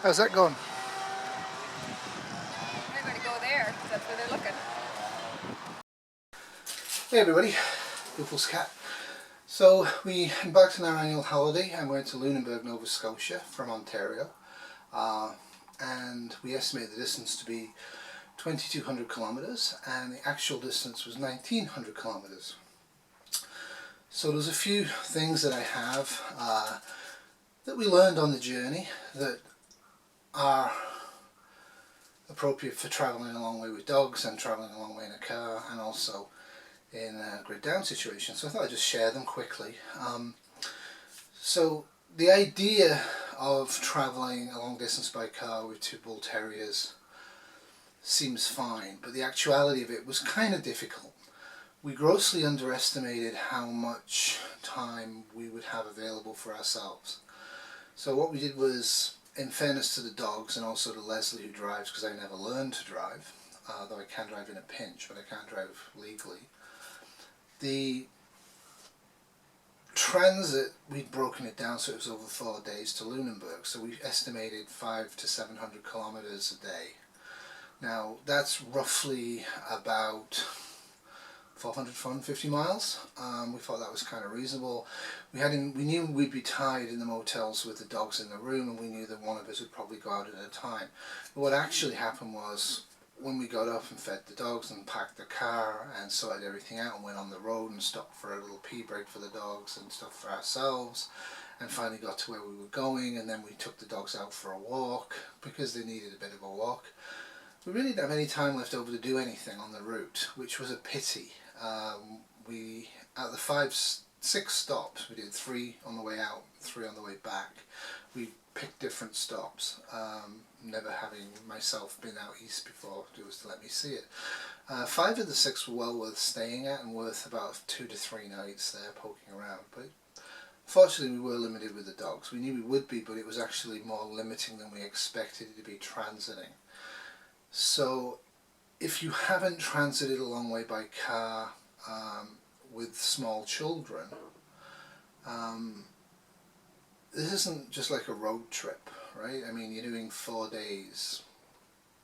How's that going? I'm going to go there because that's where they're looking. Hey everybody, Goofle's Cat. So we embarked on our annual holiday and went to Lunenburg, Nova Scotia from Ontario, and we estimate the distance to be 2,200 kilometres and the actual distance was 1,900 kilometres. So there's a few things that I have that we learned on the journey that are appropriate for travelling a long way with dogs and travelling a long way in a car, and also in a grid down situation. So I thought I'd just share them quickly. So the idea of travelling a long distance by car with two Bull Terriers seems fine, but the actuality of it was kind of difficult. We grossly underestimated how much time we would have available for ourselves. So what we did was, in fairness to the dogs and also to Leslie, who drives, because I never learned to drive, though I can drive in a pinch, but I can't drive legally. The transit, we'd broken it down so it was over 4 days to Lunenburg, so we estimated 500 to 700 kilometres a day. Now that's roughly about 450 miles. We thought that was kind of reasonable. We knew we'd be tied in the motels with the dogs in the room, and we knew that one of us would probably go out at a time. But what actually happened was, when we got up and fed the dogs and packed the car and sorted everything out and went on the road and stopped for a little pee break for the dogs and stuff for ourselves, and finally got to where we were going, and then we took the dogs out for a walk because they needed a bit of a walk. We really didn't have any time left over to do anything on the route, which was a pity. We, out of the 6 stops, we did 3 on the way out, 3 on the way back. We picked different stops, never having myself been out east before, it was to let me see it. 5 of the 6 were well worth staying at and worth about 2 to 3 nights there poking around, but fortunately we were limited with the dogs. We knew we would be, but it was actually more limiting than we expected it to be transiting. So if you haven't transited a long way by car with small children, this isn't just like a road trip, right? I mean, you're doing 4 days,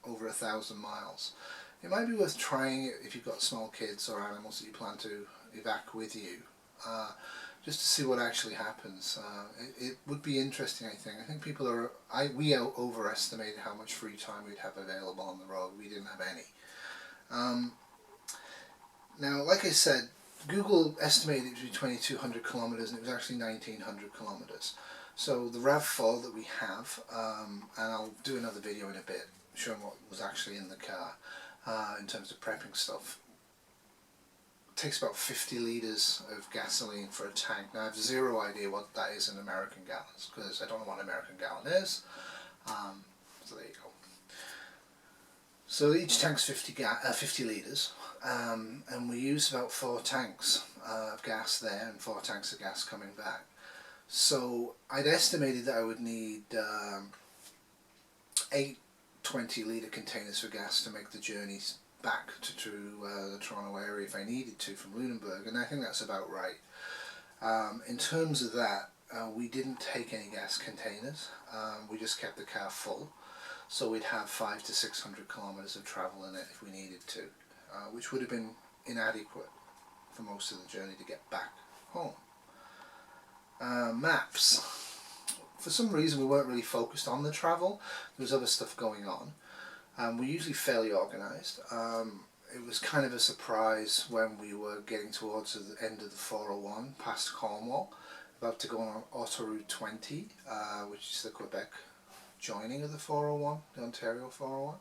over 1,000 miles. It might be worth trying it if you've got small kids or animals that you plan to evac with you, just to see what actually happens. It would be interesting, I think. I think people are, we overestimated how much free time we'd have available on the road. We didn't have any. Now, like I said, Google estimated it to be 2,200 kilometres and it was actually 1,900 kilometres. So the RAV4 that we have, and I'll do another video in a bit showing what was actually in the car in terms of prepping stuff, takes about 50 litres of gasoline for a tank. Now I have zero idea what that is in American gallons because I don't know what an American gallon is. So there you go. So each tank's 50 litres, and we use about 4 tanks of gas there and 4 tanks of gas coming back. So I'd estimated that I would need 8 20-litre containers for gas to make the journey back to the Toronto area if I needed to from Lunenburg, and I think that's about right. In terms of that, we didn't take any gas containers, we just kept the car full. So we'd have 500 to 600 kilometres of travel in it if we needed to, which would have been inadequate for most of the journey to get back home. Maps. For some reason we weren't really focused on the travel. There was other stuff going on. We're usually fairly organised. It was kind of a surprise when we were getting towards the end of the 401 past Cornwall, about to go on Autoroute 20, which is the Quebec joining of the 401, the Ontario 401,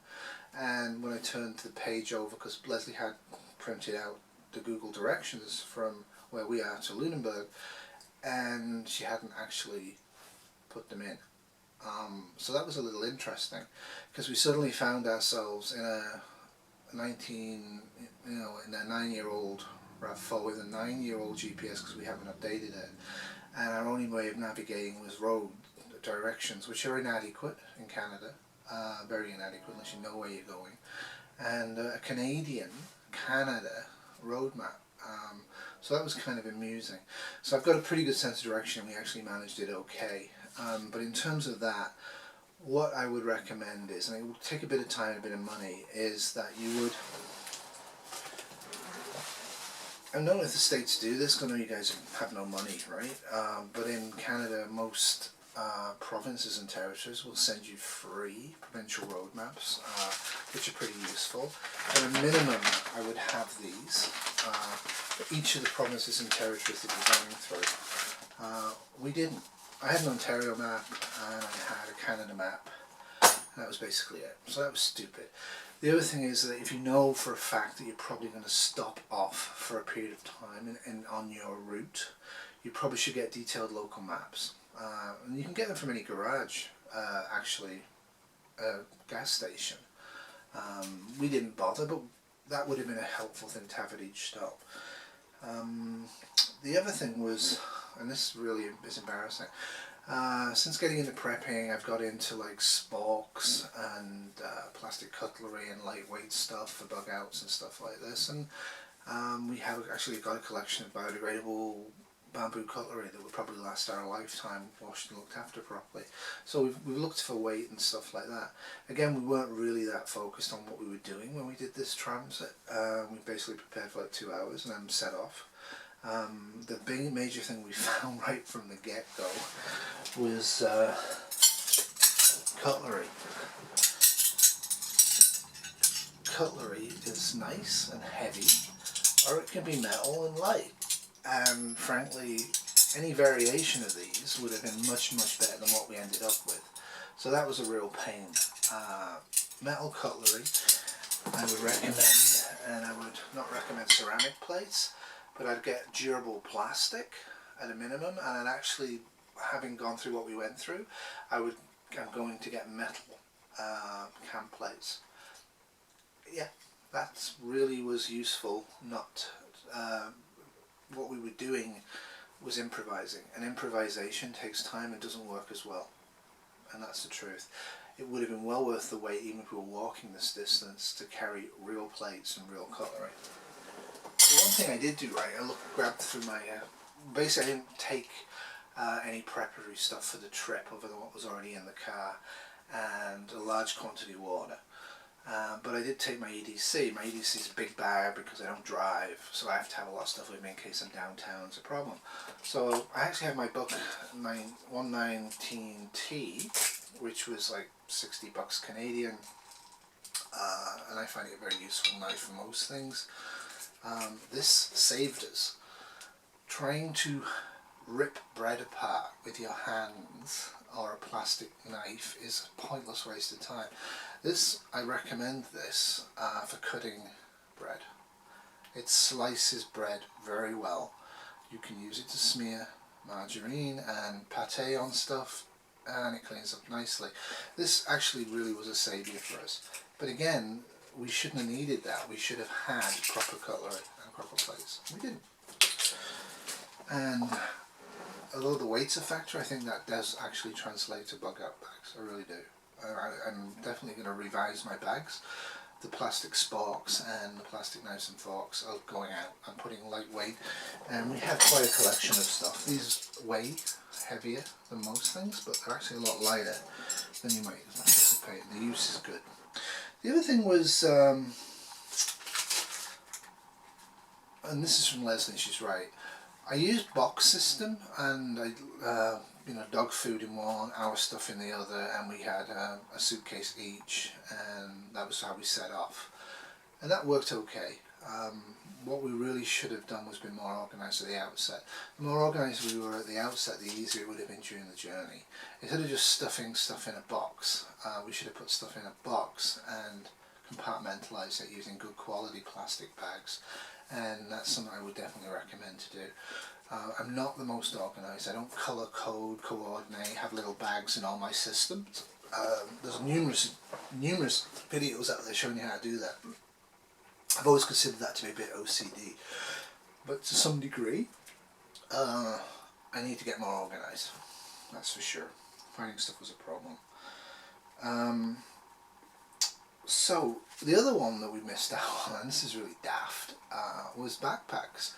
and when I turned the page over, because Leslie had printed out the Google directions from where we are to Lunenburg, and she hadn't actually put them in. So that was a little interesting, because we suddenly found ourselves in a 9-year-old RAV4 with a 9-year-old GPS, because we haven't updated it, and our only way of navigating was road directions, which are inadequate in Canada, very inadequate unless you know where you're going, and a Canada road map. So that was kind of amusing. So I've got a pretty good sense of direction, and we actually managed it okay. But in terms of that, what I would recommend is, and it would take a bit of time and a bit of money, is that you would, I don't know if the States do this, because I know you guys have no money, right? But in Canada, most provinces and territories will send you free provincial road maps, which are pretty useful. At a minimum, I would have these for each of the provinces and territories that you're going through. We didn't. I had an Ontario map and I had a Canada map, and that was basically it. So that was stupid. The other thing is that if you know for a fact that you're probably going to stop off for a period of time on your route, you probably should get detailed local maps. And you can get them from any garage, actually, gas station. We didn't bother, but that would have been a helpful thing to have at each stop. The other thing was, and this really is embarrassing, since getting into prepping, I've got into like sporks and plastic cutlery and lightweight stuff for bug outs and stuff like this, and we have actually got a collection of biodegradable bamboo cutlery that would probably last our lifetime, washed and looked after properly. So we've looked for weight and stuff like that. Again, we weren't really that focused on what we were doing when we did this transit. We basically prepared for like 2 hours and then set off. The big major thing we found right from the get-go was cutlery. Cutlery is nice and heavy, or it can be metal and light. And frankly, any variation of these would have been much, much better than what we ended up with. So that was a real pain. Metal cutlery, I would recommend, and I would not recommend ceramic plates, but I'd get durable plastic at a minimum, and I'd actually, having gone through what we went through, I'm going to get metal can plates. Yeah, that really was useful. Not what we were doing was improvising, and improvisation takes time and doesn't work as well, and that's the truth. It would have been well worth the wait, even if we were walking this distance, to carry real plates and real cutlery. The one thing I did do right, I grabbed through my, basically I didn't take any preparatory stuff for the trip other than what was already in the car, and a large quantity of water. But I did take my EDC. My EDC is a big bag because I don't drive, so I have to have a lot of stuff with me in case I'm downtown. It's a problem. So I actually have my book, my 119T, which was like $60 Canadian, and I find it a very useful knife for most things. This saved us. Trying to rip bread apart with your hands or a plastic knife is a pointless waste of time. I recommend this for cutting bread. It slices bread very well. You can use it to smear margarine and pate on stuff, and it cleans up nicely. This actually really was a saviour for us. But again, we shouldn't have needed that. We should have had proper cutlery and proper plates. We didn't. And although the weight's a factor, I think that does actually translate to bug out bags. I really do. I'm definitely going to revise my bags. The plastic sporks and the plastic knives and forks are going out. I'm putting lightweight, and we have quite a collection of stuff. These weigh heavier than most things, but they're actually a lot lighter than you might anticipate. The use is good. The other thing was, and this is from Leslie, she's right, I used box system, and I dog food in one, our stuff in the other, and we had a suitcase each, and that was how we set off, and that worked okay. What we really should have done was been more organised at the outset. The more organised we were at the outset, the easier it would have been during the journey. Instead of just stuffing stuff in a box, we should have put stuff in a box and compartmentalised it using good quality plastic bags, and that's something I would definitely recommend to do. I'm not the most organised. I don't colour code, coordinate, have little bags in all my systems. There's numerous videos out there showing you how to do that. I've always considered that to be a bit OCD, but to some degree I need to get more organised, that's for sure. Finding stuff was a problem. So the other one that we missed out on, and this is really daft, was backpacks.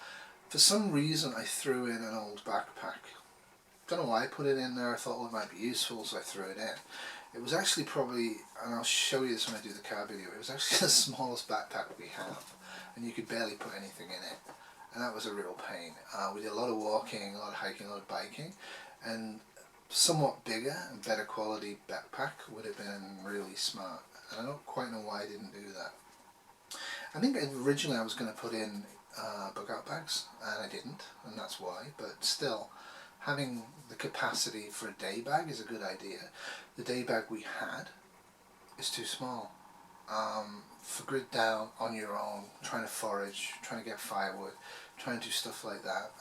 For some reason I threw in an old backpack. Don't know why I put it in there. I thought it might be useful, so I threw it in. It was actually probably, and I'll show you this when I do the car video, it was actually the smallest backpack we have, and you could barely put anything in it, and that was a real pain. We did a lot of walking, a lot of hiking, a lot of biking, and somewhat bigger and better quality backpack would have been really smart, and I don't quite know why I didn't do that. I think originally I was going to put in bug out bags, and I didn't, and that's why, but still, having the capacity for a day bag is a good idea. The day bag we had is too small. For grid down on your own, trying to forage, trying to get firewood, trying to do stuff like that,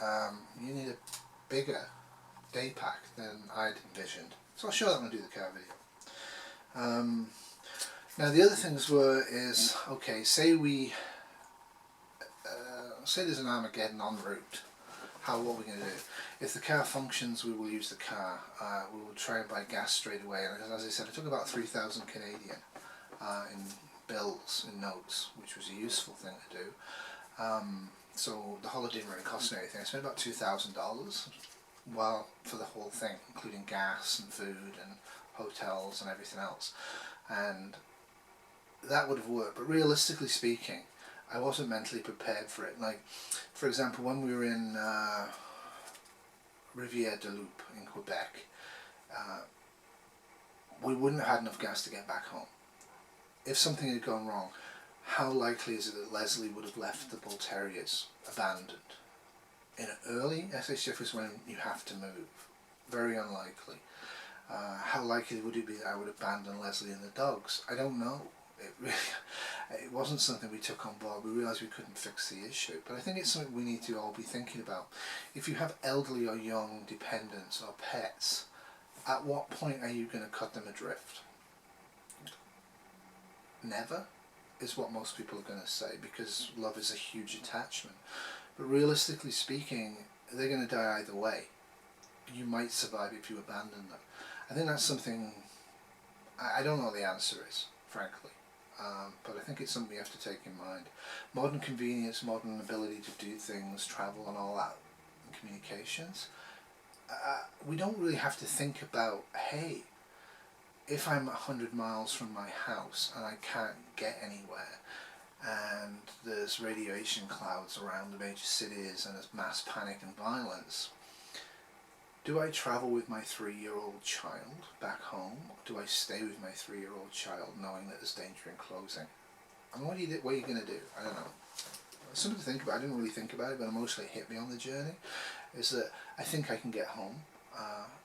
you need a bigger day pack than I'd envisioned. So I'll show that when I do the car video. Now the other things is, okay, say there's an Armageddon en route. What are we going to do? If the car functions, we will use the car. We will try and buy gas straight away. And as I said, I took about 3,000 Canadian in bills, in notes, which was a useful thing to do. So the holiday didn't really cost me anything. I spent about $2,000 for the whole thing, including gas and food and hotels and everything else. And that would have worked. But realistically speaking, I wasn't mentally prepared for it. Like, for example, when we were in Rivière-du-Loup in Quebec, we wouldn't have had enough gas to get back home. If something had gone wrong, how likely is it that Leslie would have left the Bull Terriers abandoned? In an early SHF is when you have to move. Very unlikely. How likely would it be that I would abandon Leslie and the dogs? I don't know. It wasn't something we took on board. We realised we couldn't fix the issue, but I think it's something we need to all be thinking about. If you have elderly or young dependents or pets, at what point are you going to cut them adrift? Never is what most people are going to say, because love is a huge attachment. But realistically speaking, they're going to die either way. You might survive if you abandon them. I think that's something, I don't know what the answer is, frankly. But I think it's something we have to take in mind. Modern convenience, modern ability to do things, travel and all that, and communications. We don't really have to think about, hey, if I'm 100 miles from my house and I can't get anywhere, and there's radiation clouds around the major cities and there's mass panic and violence, do I travel with my 3-year-old child back home, or do I stay with my 3-year-old child knowing that there's danger in closing? I mean, what are you going to do? I don't know. It's something to think about. I didn't really think about it, but emotionally it hit me on the journey. Is that I think I can get home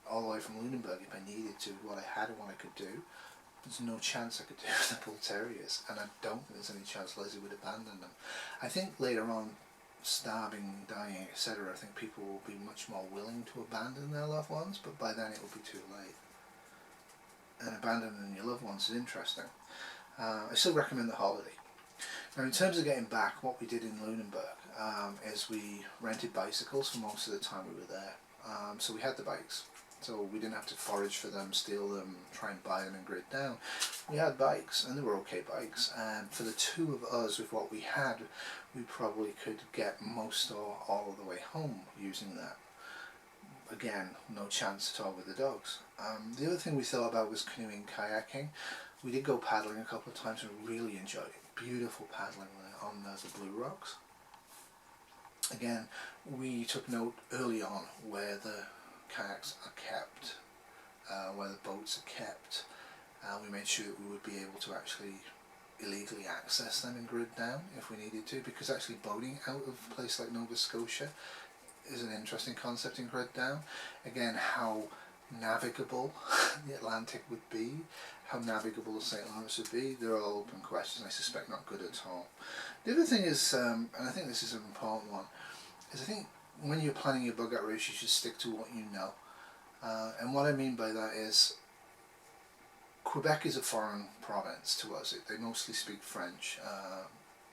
all the way from Lunenburg if I needed to, what I had and what I could do. There's no chance I could do with the Bull Terriers, and I don't think there's any chance Leslie would abandon them. I think later on, starving, dying, etc., I think people will be much more willing to abandon their loved ones, but by then it will be too late. And abandoning your loved ones is interesting. I still recommend the holiday. Now in terms of getting back, what we did in Lunenburg is we rented bicycles for most of the time we were there. So we had the bikes. So we didn't have to forage for them, steal them, try and buy them and grid down. We had bikes, and they were okay bikes, and for the two of us with what we had, we probably could get most or all of the way home using that. Again, no chance at all with the dogs. The other thing we thought about was canoeing, kayaking. We did go paddling a couple of times and really enjoyed it. Beautiful paddling on the Blue Rocks. Again, we took note early on where the kayaks are kept, where the boats are kept. We made sure that we would be able to actually illegally access them and grid down if we needed to, because actually boating out of a place like Nova Scotia is an interesting concept in grid down. Again, how navigable the Atlantic would be, how navigable the St. Lawrence would be, they're all open questions. I suspect not good at all. The other thing is, and I think this is an important one, is I think when you're planning your bug out routes you should stick to what you know. And what I mean by that is, Quebec is a foreign province to us. They mostly speak French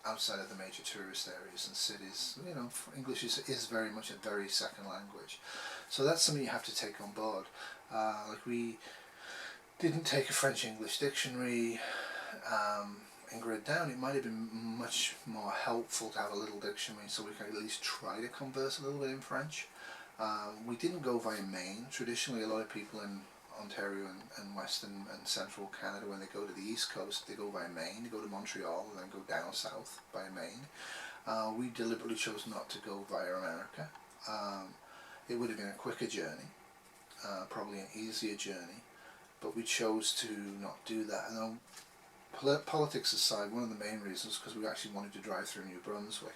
outside of the major tourist areas and cities. You know, English is very much a very second language. So that's something you have to take on board. Like we didn't take a French-English dictionary and grid down. It might have been much more helpful to have a little dictionary so we can at least try to converse a little bit in French. We didn't go via Maine. Traditionally, a lot of people Ontario and Western and Central Canada. When they go to the East Coast, they go by Maine, they go to Montreal and then go down south by Maine. We deliberately chose not to go via America. It would have been a quicker journey, probably an easier journey, but we chose to not do that. And politics aside, one of the main reasons because we actually wanted to drive through New Brunswick.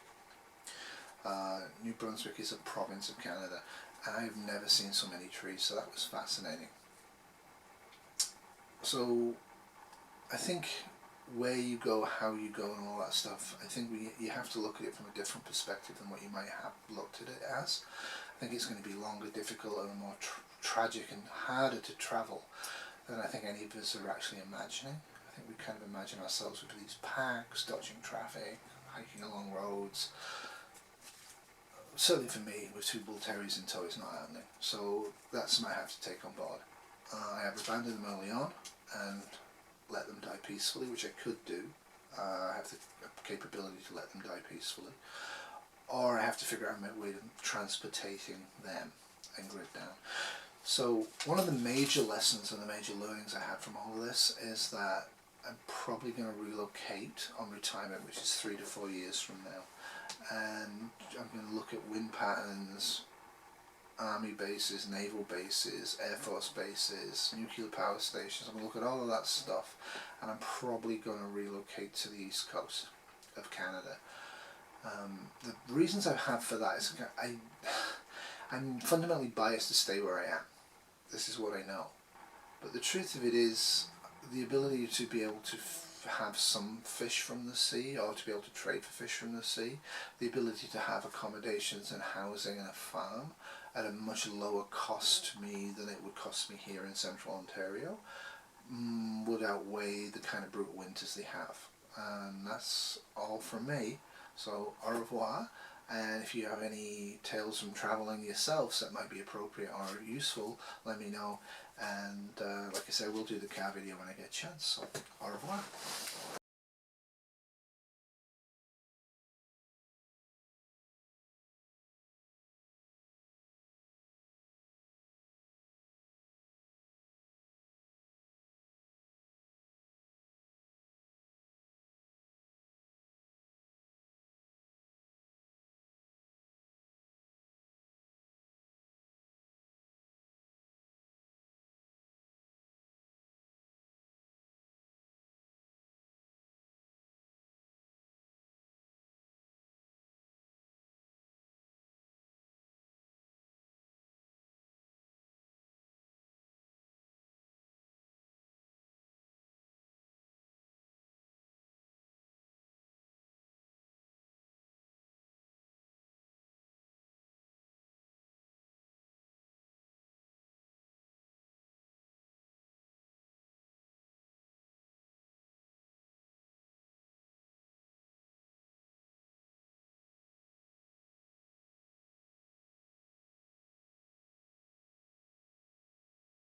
New Brunswick is a province of Canada, and I've never seen so many trees, so that was fascinating. So I think where you go, how you go and all that stuff, I think you have to look at it from a different perspective than what you might have looked at it as. I think it's going to be longer, difficult and more tragic and harder to travel than I think any of us are actually imagining. I think we kind of imagine ourselves with these packs, dodging traffic, hiking along roads. Certainly for me, with 2 Bull Terriers in tow, it's not happening. So that's something I have to take on board. I have abandoned them early on and let them die peacefully, which I could do. I have the capability to let them die peacefully. Or I have to figure out my way of transportating them and grid down. So one of the major lessons and the major learnings I had from all of this is that I'm probably going to relocate on retirement, which is 3 to 4 years from now. And I'm going to look at wind patterns, army bases, naval bases, air force bases, nuclear power stations. I'm going to look at all of that stuff, and I'm probably going to relocate to the east coast of Canada. The reasons I have for that is I'm fundamentally biased to stay where I am. This is what I know. But the truth of it is, the ability to be able to have some fish from the sea, or to be able to trade for fish from the sea, the ability to have accommodations and housing and a farm at a much lower cost to me than it would cost me here in central Ontario, would outweigh the kind of brutal winters they have. And that's all from me. So au revoir, and if you have any tales from travelling yourselves that might be appropriate or useful, let me know. And like I said, we'll do the car video when I get a chance. So au revoir.